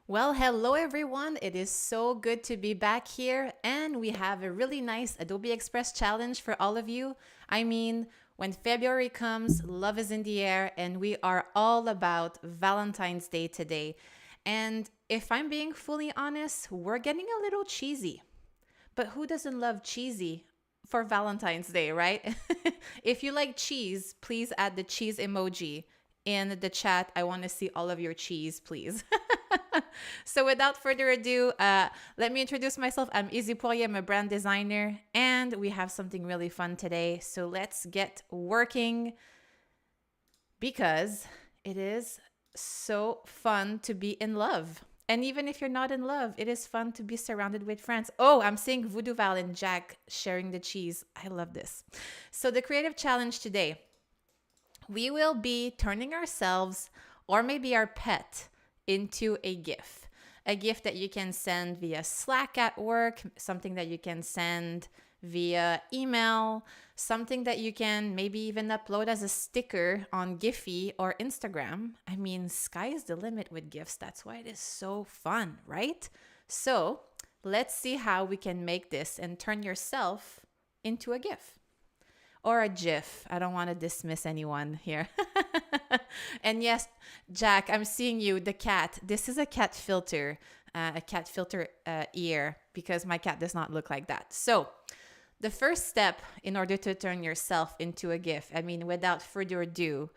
Well, hello everyone. It is so good to be back here, and we have a really nice Adobe Express challenge for all of you. I mean, when February comes, love is in the air, and we are all about Valentine's Day today. And if I'm being fully honest, we're getting a little cheesy. But who doesn't love cheesy for Valentine's Day, right? If you like cheese, please add the cheese emoji in the chat. I want to see all of your cheese, please. So without further ado, let me introduce myself. I'm Izzy Poirier. I'm a brand designer, and we have something really fun today. So let's get working because it is so fun to be in love. And even if you're not in love, it is fun to be surrounded with friends. Oh, I'm seeing Voodoo Val and Jack sharing the cheese. I love this. So the creative challenge today, we will be turning ourselves or maybe our pet into a GIF. A GIF that you can send via Slack at work, something that you can send via email, something that you can maybe even upload as a sticker on Giphy or Instagram. I mean, sky's the limit with GIFs. That's why it is so fun, right? So let's see how we can make this and turn yourself into a GIF or a GIF. I don't want to dismiss anyone here. And yes, Jack, I'm seeing you, the cat. This is a cat filter, ear, because my cat does not look like that. So, the first step in order to turn yourself into a GIF, I mean, without further ado,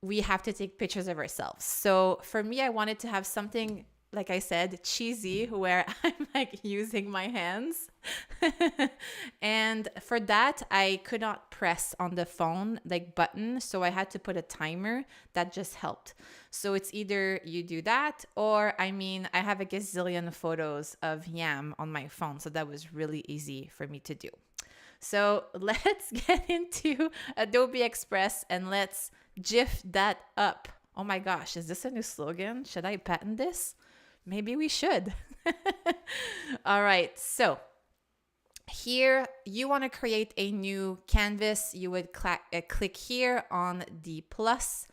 we have to take pictures of ourselves. So for me, I wanted to have something, like I said, cheesy, where I'm like using my hands. And for that, I could not press on the phone like button. So I had to put a timer that just helped. So it's either you do that, or I mean, I have a gazillion photos of Yam on my phone. So that was really easy for me to do. So let's get into Adobe Express and let's GIF that up. Oh my gosh, is this a new slogan? Should I patent this? Maybe we should. All right, so here you want to create a new canvas. You would click here on the plus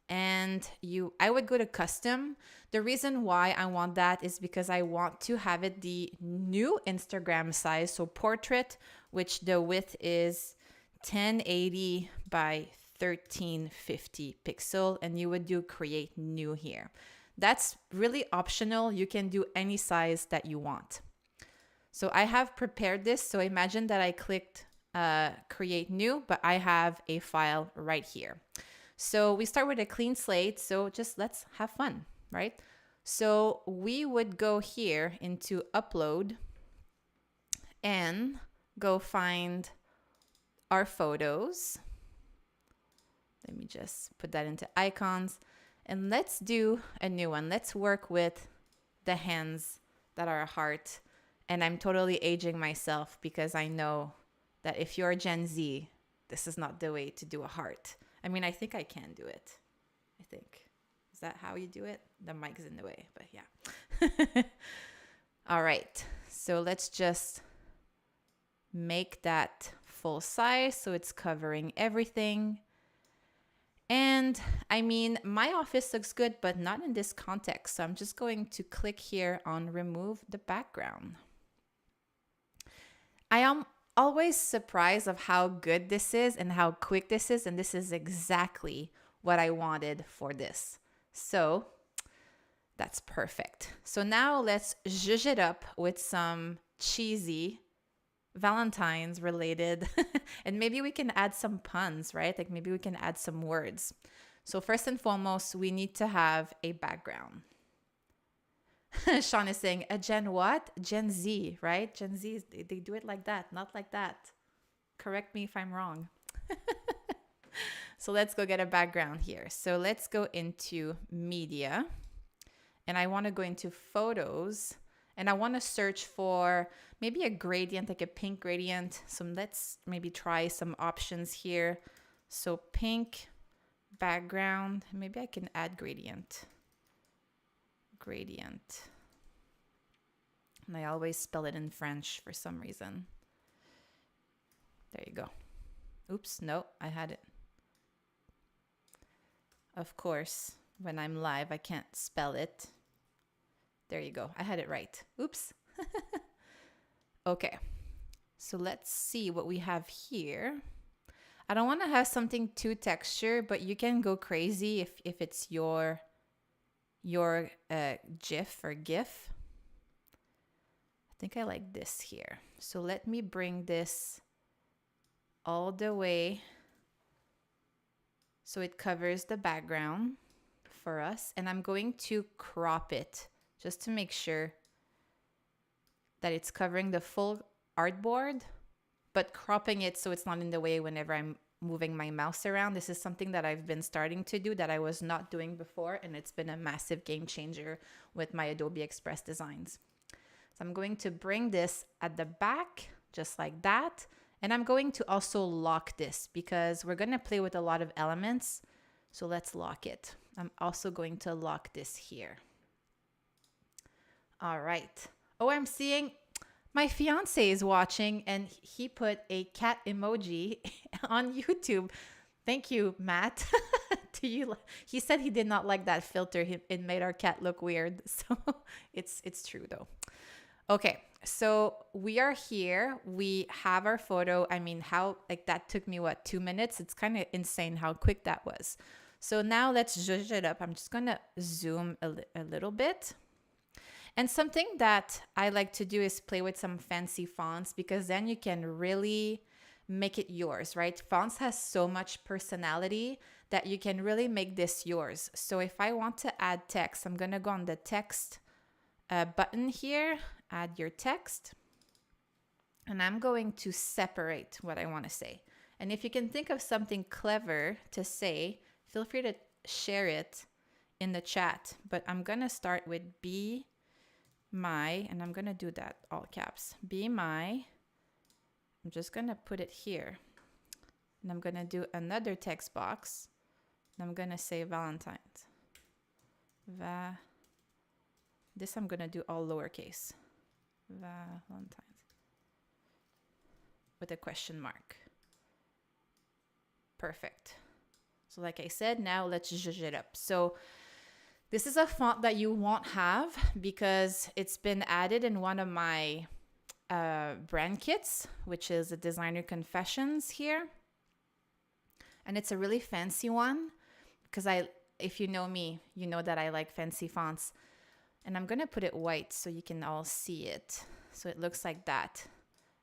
and I would go to custom. The reason why I want that is because I want to have it the new Instagram size, so portrait, which the width is 1080 by 1350 pixel, and you would do create new here. That's really optional. You can do any size that you want. So I have prepared this. So imagine that I clicked create new, but I have a file right here. So we start with a clean slate. So just let's have fun, right? So we would go here into upload and go find our photos. Let me just put that into icons and let's do a new one. Let's work with the hands that are a heart. And I'm totally aging myself because I know that if you're Gen Z, this is not the way to do a heart. I mean, I think I can do it. I think. Is that how you do it? The mic's in the way, but yeah. All right. So let's just make that full size so it's covering everything. And I mean, my office looks good, but not in this context. So I'm just going to click here on remove the background. I am always surprised of how good this is and how quick this is. And this is exactly what I wanted for this. So that's perfect. So now let's zhuzh it up with some cheesy Valentine's related. And maybe we can add some puns, right? Like maybe we can add some words. So first and foremost, we need to have a background. Sean is saying, a Gen what? Gen Z, right? Gen Z, they do it like that, not like that. Correct me if I'm wrong. So let's go get a background here. So let's go into media. And I want to go into photos. And I want to search for maybe a gradient, like a pink gradient. So let's maybe try some options here. So pink background. Maybe I can add gradient. Gradient. And I always spell it in French for some reason. There you go. Oops, no, I had it. Of course, when I'm live, I can't spell it. There you go. I had it right. Oops. Okay. So let's see what we have here. I don't want to have something too texture, but you can go crazy if it's your GIF or GIF. I think I like this here. So let me bring this all the way so it covers the background for us. And I'm going to crop it just to make sure that it's covering the full artboard, but cropping it so it's not in the way whenever I'm moving my mouse around. This is something that I've been starting to do that I was not doing before, and it's been a massive game changer with my Adobe Express designs. So I'm going to bring this at the back, just like that. And I'm going to also lock this because we're going to play with a lot of elements. So let's lock it. I'm also going to lock this here. All right. Oh, I'm seeing my fiance is watching and he put a cat emoji on YouTube. Thank you, Matt. He said he did not like that filter. It made our cat look weird. So it's true though. Okay, so we are here. We have our photo. I mean, that took me 2 minutes? It's kind of insane how quick that was. So now let's zhuzh it up. I'm just gonna zoom a little bit. And something that I like to do is play with some fancy fonts because then you can really make it yours, right? Fonts has so much personality that you can really make this yours. So if I want to add text, I'm gonna go on the text button here, add your text, and I'm going to separate what I want to say. And if you can think of something clever to say, feel free to share it in the chat. But I'm going to start with be my, and I'm going to do that all caps, be my. I'm just going to put it here. And I'm going to do another text box. And I'm going to say Valentine. This I'm going to do all lowercase. Valentine. With a question mark. Perfect. So like I said, now let's zhuzh it up. So this is a font that you won't have because it's been added in one of my brand kits, which is a Designer Confessions here. And it's a really fancy one because if you know me, you know that I like fancy fonts. And I'm going to put it white so you can all see it. So it looks like that.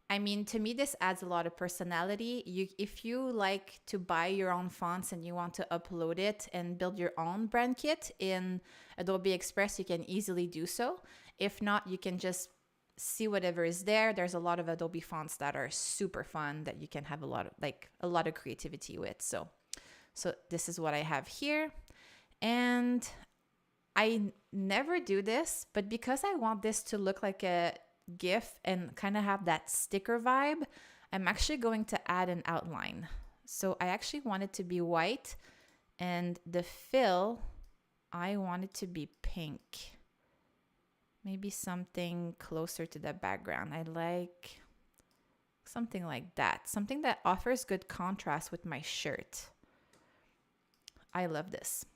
I mean, to me, this adds a lot of personality. If you like to buy your own fonts and you want to upload it and build your own brand kit in Adobe Express, you can easily do so. If not, you can just see whatever is there. There's a lot of Adobe fonts that are super fun that you can have a lot of creativity with. So this is what I have here. And I never do this, but because I want this to look like a GIF and kind of have that sticker vibe, I'm actually going to add an outline. So I actually want it to be white, and the fill, I want it to be pink. Maybe something closer to the background. I like something like that. Something that offers good contrast with my shirt. I love this.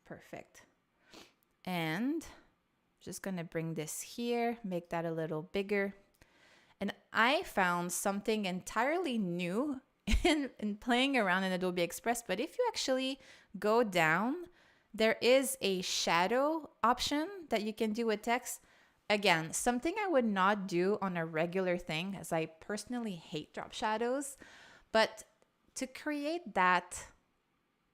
Perfect. And just going to bring this here, make that a little bigger. And I found something entirely new in playing around in Adobe Express. But if you actually go down, there is a shadow option that you can do with text. Again, something I would not do on a regular thing, as I personally hate drop shadows. But to create that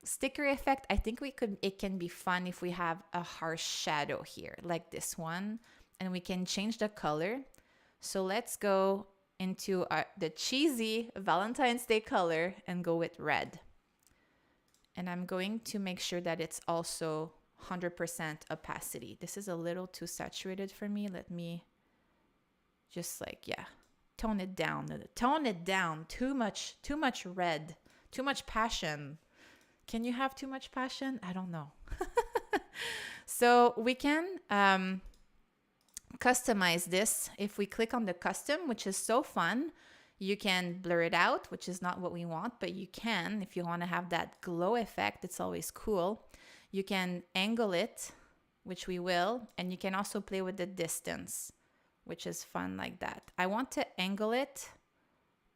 sticker effect, I think it can be fun if we have a harsh shadow here like this one, and we can change the color. So let's go into the cheesy Valentine's Day color and go with red. And I'm going to make sure that it's also 100% opacity. This is a little too saturated for me. Let me just tone it down. Tone it down. Too much red. Too much passion. Can you have too much passion? I don't know. So we can customize this. If we click on the custom, which is so fun, you can blur it out, which is not what we want, but you can, if you want to have that glow effect, it's always cool. You can angle it which we will. And you can also play with the distance, which is fun like that. I want to angle it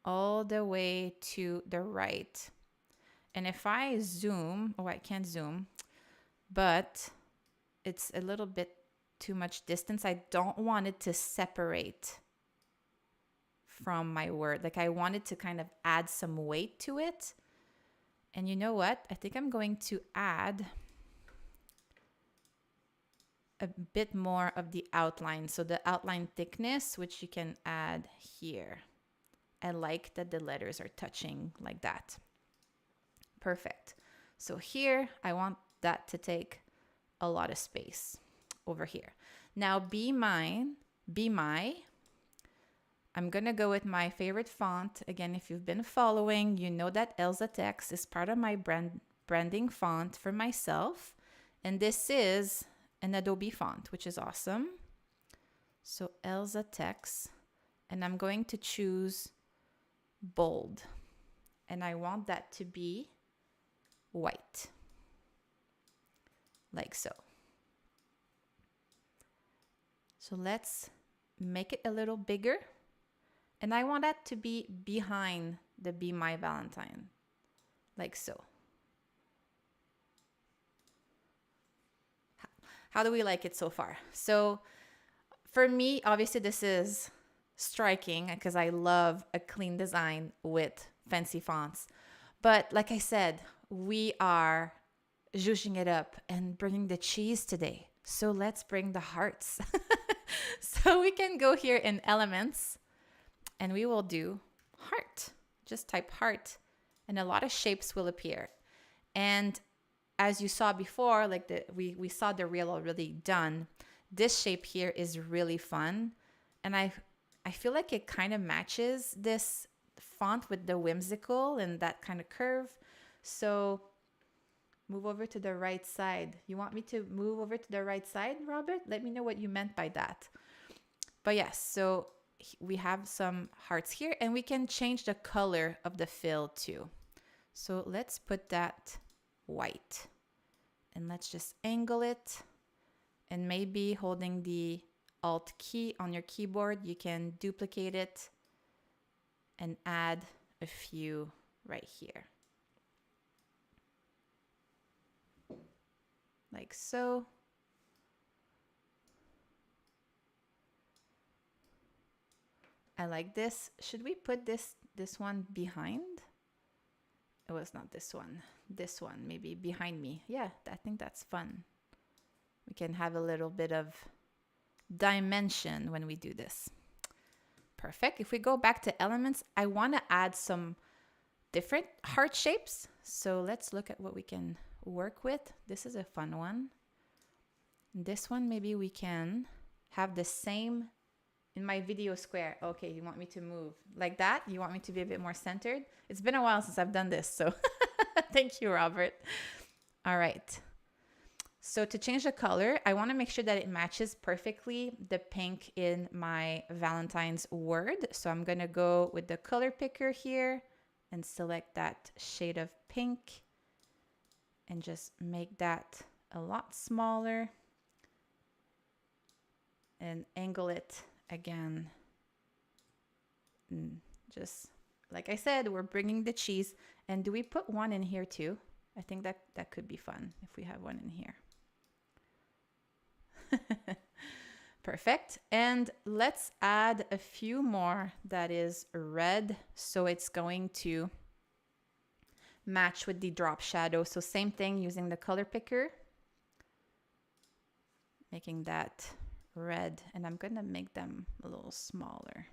all the way to the right. And if I zoom, oh, I can't zoom, but it's a little bit too much distance. I don't want it to separate from my word. Like I wanted to kind of add some weight to it. And you know what? I think I'm going to add a bit more of the outline. So the outline thickness, which you can add here. I like that the letters are touching like that. Perfect. So here, I want that to take a lot of space over here. Now, be my. I'm going to go with my favorite font. Again, if you've been following, you know that Elsa Text is part of my branding font for myself. And this is an Adobe font, which is awesome. So Elsa Text. And I'm going to choose bold. And I want that to be white. Like so. So let's make it a little bigger. And I want that to be behind the Be My Valentine. Like so. How do we like it so far? So for me, obviously this is striking because I love a clean design with fancy fonts. But like I said, we are zhuzhing it up and bringing the cheese today. So let's bring the hearts. So we can go here in elements and we will do heart. Just type heart and a lot of shapes will appear. And as you saw before, like we saw the reel already done. This shape here is really fun. And I feel like it kind of matches this font with the whimsical and that kind of curve. So move over to the right side. You want me to move over to the right side, Robert? Let me know what you meant by that. But yes, so we have some hearts here and we can change the color of the fill too. So let's put that white and let's just angle it, and maybe holding the Alt key on your keyboard, you can duplicate it and add a few right here. Like so. I like this. Should we put this one behind? It was not this one. This one, maybe behind me. Yeah, I think that's fun. We can have a little bit of dimension when we do this. Perfect. If we go back to elements, I want to add some different heart shapes. So let's look at what we can work with. This is a fun one. This one, maybe we can have the same in my video square. Okay, you want me to move like that? You want me to be a bit more centered? It's been a while since I've done this, so thank you, Robert. All right. So to change the color, I want to make sure that it matches perfectly the pink in my Valentine's word. So I'm going to go with the color picker here and select that shade of pink and just make that a lot smaller and angle it again. Just like I said, we're bringing the cheese. And do we put one in here too? I think that could be fun if we have one in here. Perfect. And let's add a few more that is red. So it's going to match with the drop shadow. So same thing, using the color picker, making that red. And I'm going to make them a little smaller.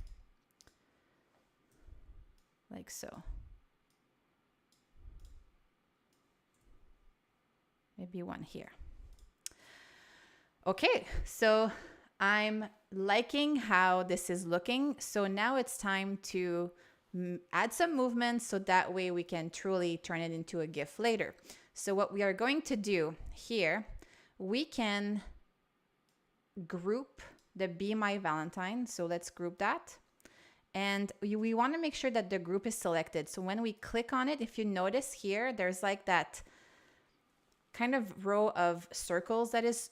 Like so. Maybe one here. Okay, so I'm liking how this is looking. So now it's time to add some movement so that way we can truly turn it into a GIF later. So what we are going to do here, we can group the Be My Valentine. So let's group that. And we want to make sure that the group is selected. So when we click on it, if you notice here, there's like that kind of row of circles that is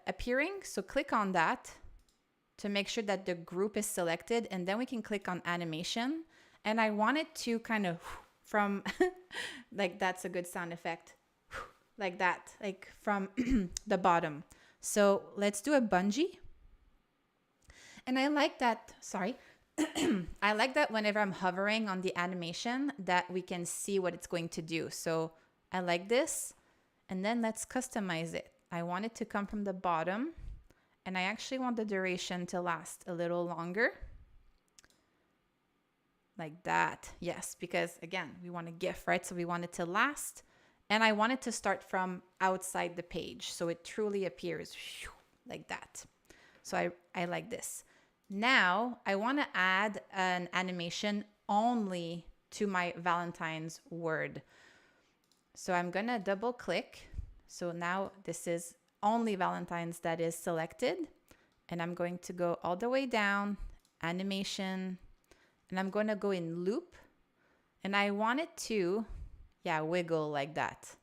appearing. So click on that to make sure that the group is selected, and then we can click on animation. And I want it to kind of from like, that's a good sound effect, like that, like from the bottom. So let's do a bungee. And I like that, sorry, I like that whenever I'm hovering on the animation that we can see what it's going to do. So I like this. And then let's customize it. I want it to come from the bottom, and I actually want the duration to last a little longer. Like that. Yes, because again, we want a GIF, right? So we want it to last. And I want it to start from outside the page, so it truly appears like that. So I like this. Now I want to add an animation only to my Valentine's word. So I'm going to double click. So now this is only Valentine's that is selected. And I'm going to go all the way down, animation, and I'm going to go in loop. And I want it to, wiggle like that.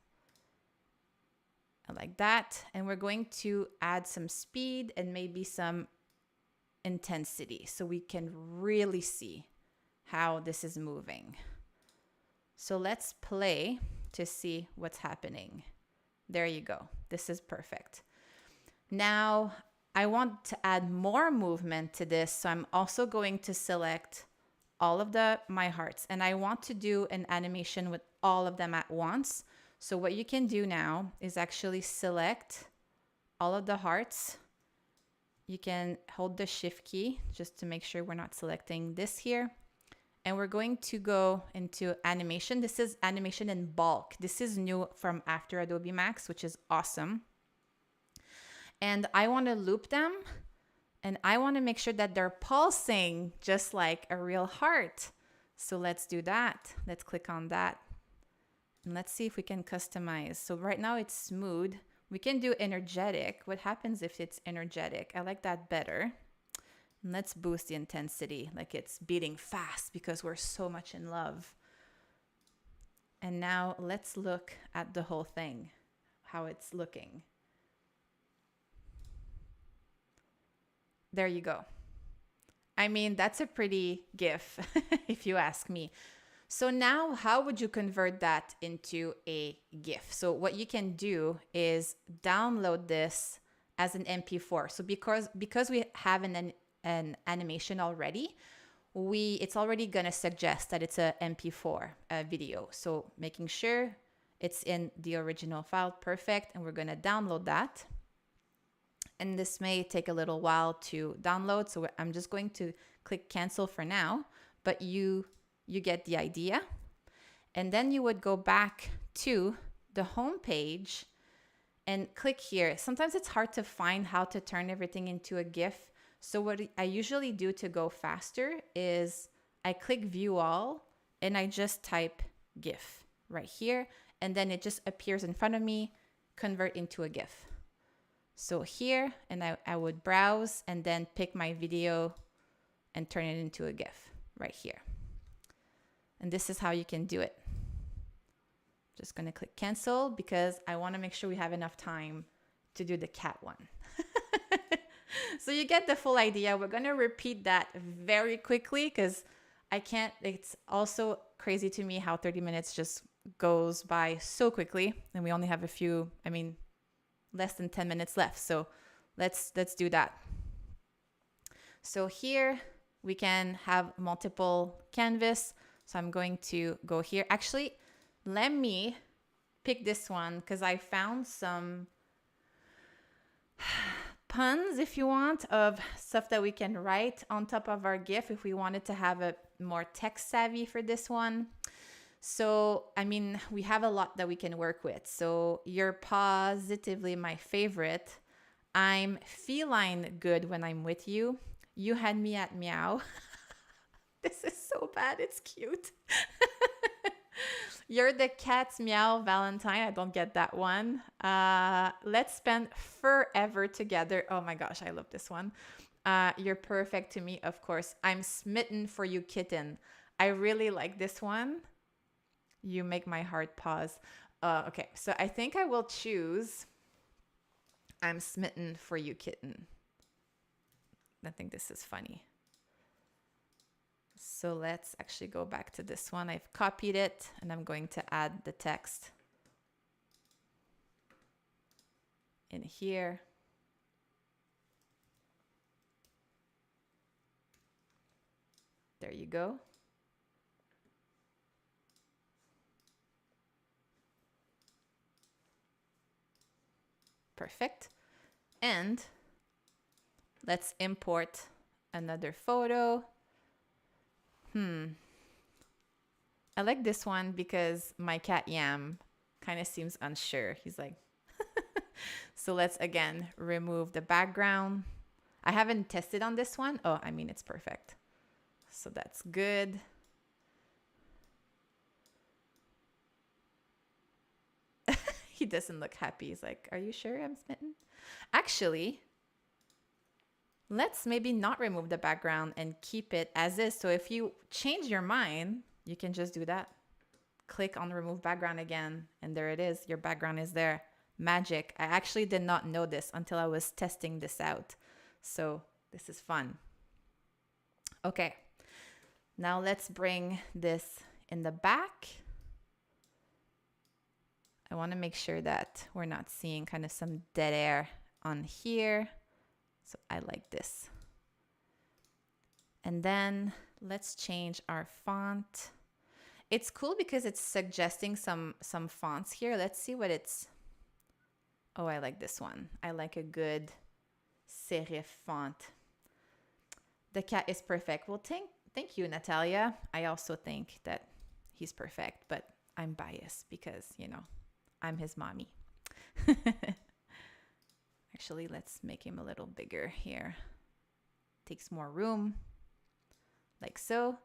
Like that. And we're going to add some speed and maybe some intensity so we can really see how this is moving. So let's play to see what's happening. There you go. This is perfect. Now I want to add more movement to this. So I'm also going to select all of my hearts, and I want to do an animation with all of them at once. So what you can do now is actually select all of the hearts. You can hold the shift key just to make sure we're not selecting this here. And we're going to go into animation. This is animation in bulk. This is new from after Adobe Max, which is awesome. And I want to loop them. And I want to make sure that they're pulsing just like a real heart. So let's do that. Let's click on that. And let's see if we can customize. So right now it's smooth. We can do energetic. What happens if it's energetic? I like that better. And let's boost the intensity, like it's beating fast because we're so much in love. And now let's look at the whole thing, how it's looking. There you go. I mean, that's a pretty GIF, if you ask me. So now how would you convert that into a GIF? So what you can do is download this as an MP4. So because we have an animation already, it's already going to suggest that it's a MP4 video. So making sure it's in the original file, perfect. And we're going to download that. And this may take a little while to download. So I'm just going to click cancel for now, but you get the idea. And then you would go back to the home page and click here. Sometimes it's hard to find how to turn everything into a GIF. So what I usually do to go faster is I click view all and I just type GIF right here. And then it just appears in front of me, convert into a GIF. So here, and I would browse and then pick my video and turn it into a GIF right here. And this is how you can do it. Just going to click cancel because I want to make sure we have enough time to do the cat one. So you get the full idea. We're going to repeat that very quickly because it's also crazy to me how 30 minutes just goes by so quickly. And we only have less than 10 minutes left. So let's do that. So here we can have multiple canvas. So I'm going to go here. Actually, let me pick this one because I found some puns, if you want, of stuff that we can write on top of our GIF if we wanted to have a more tech savvy for this one. So, we have a lot that we can work with. So you're positively my favorite. I'm feline good when I'm with you. You had me at meow. This is so bad. It's cute. You're the cat's meow Valentine. I don't get that one. Let's spend forever together. Oh my gosh, I love this one. You're perfect to me, of course. I'm smitten for you, kitten. I really like this one. You make my heart pause. Okay, so I think I will choose. I'm smitten for you, kitten. I think this is funny. So let's actually go back to this one. I've copied it and I'm going to add the text in here. There you go. Perfect. And let's import another photo. I like this one because my cat Yam kind of seems unsure. He's like, so let's again remove the background. I haven't tested on this one. Oh, I mean, it's perfect. So that's good. He doesn't look happy. He's like, are you sure I'm smitten? Actually, let's maybe not remove the background and keep it as is. So if you change your mind, you can just do that. Click on remove background again, and there it is. Your background is there. Magic. I actually did not know this until I was testing this out. So this is fun. Okay. Now let's bring this in the back. I want to make sure that we're not seeing kind of some dead air on here. So I like this. And then let's change our font. It's cool because it's suggesting some fonts here. Let's see what it's. Oh, I like this one. I like a good serif font. The cat is perfect. Well, thank you, Natalia. I also think that he's perfect, but I'm biased because, you know, I'm his mommy. Actually, let's make him a little bigger here. Takes more room, like so.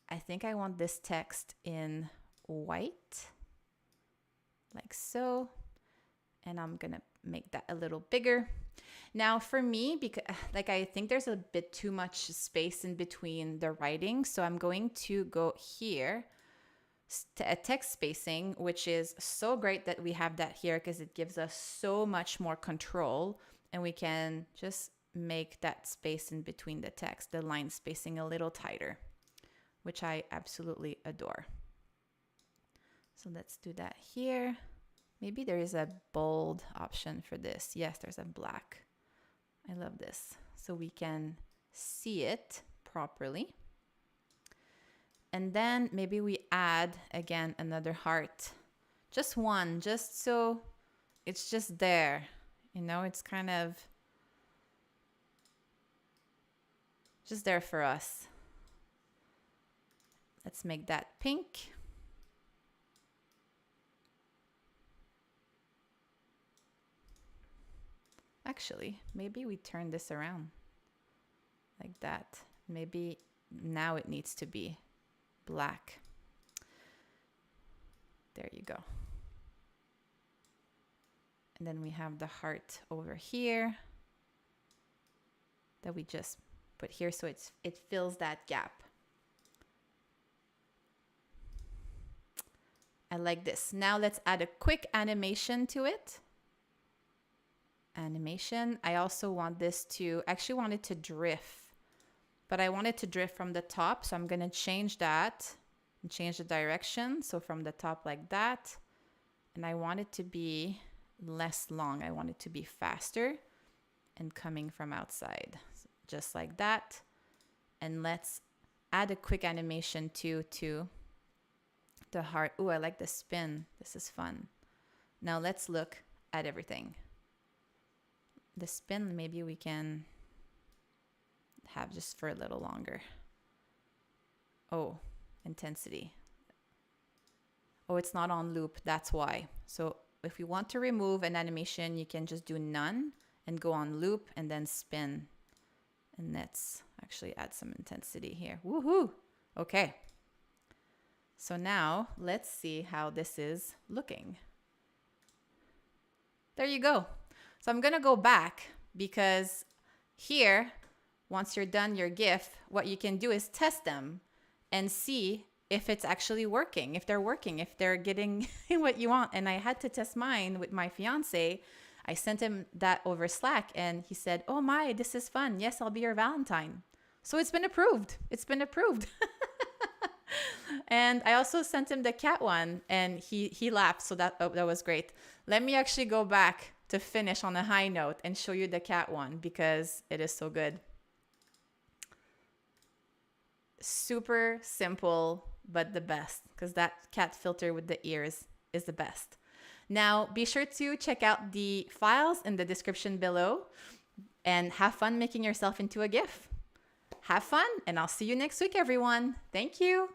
I think I want this text in white, like so. And I'm gonna make that a little bigger. Now for me, because like I think there's a bit too much space in between the writing, so I'm going to go here to a text spacing, which is so great that we have that here because it gives us so much more control, and we can just make that space in between the text, the line spacing, a little tighter, which I absolutely adore. So let's do that here. Maybe there is a bold option for this. Yes, there's a black. I love this. So we can see it properly. And then maybe we add, again, another heart. Just one, just so it's just there. You know, it's kind of just there for us. Let's make that pink. Actually, maybe we turn this around like that. Maybe now it needs to be black. There you go. And then we have the heart over here that we just put here, so it fills that gap. I like this. Now let's add a quick animation to it. Animation. I also want this to, actually want it to drift, but I want it to drift from the top. So I'm going to change that and change the direction. So from the top like that. And I want it to be less long. I want it to be faster and coming from outside, just like that. And let's add a quick animation to the heart. Ooh, I like the spin. This is fun. Now let's look at everything. The spin, maybe we can have just for a little longer. Oh, intensity. Oh, it's not on loop. That's why. So if you want to remove an animation, you can just do none and go on loop and then spin. And let's actually add some intensity here. Woohoo! Okay. So now let's see how this is looking. There you go. So I'm going to go back because here, once you're done your GIF, what you can do is test them and see if it's actually working, if they're working, if they're getting what you want. And I had to test mine with my fiance. I sent him that over Slack and he said, "Oh my, this is fun. Yes, I'll be your Valentine." So it's been approved. It's been approved. And I also sent him the cat one and he laughed. So that was great. Let me actually go back to finish on a high note and show you the cat one because it is so good. Super simple, but the best, because that cat filter with the ears is the best. Now, be sure to check out the files in the description below and have fun making yourself into a GIF. Have fun, and I'll see you next week, everyone. Thank you.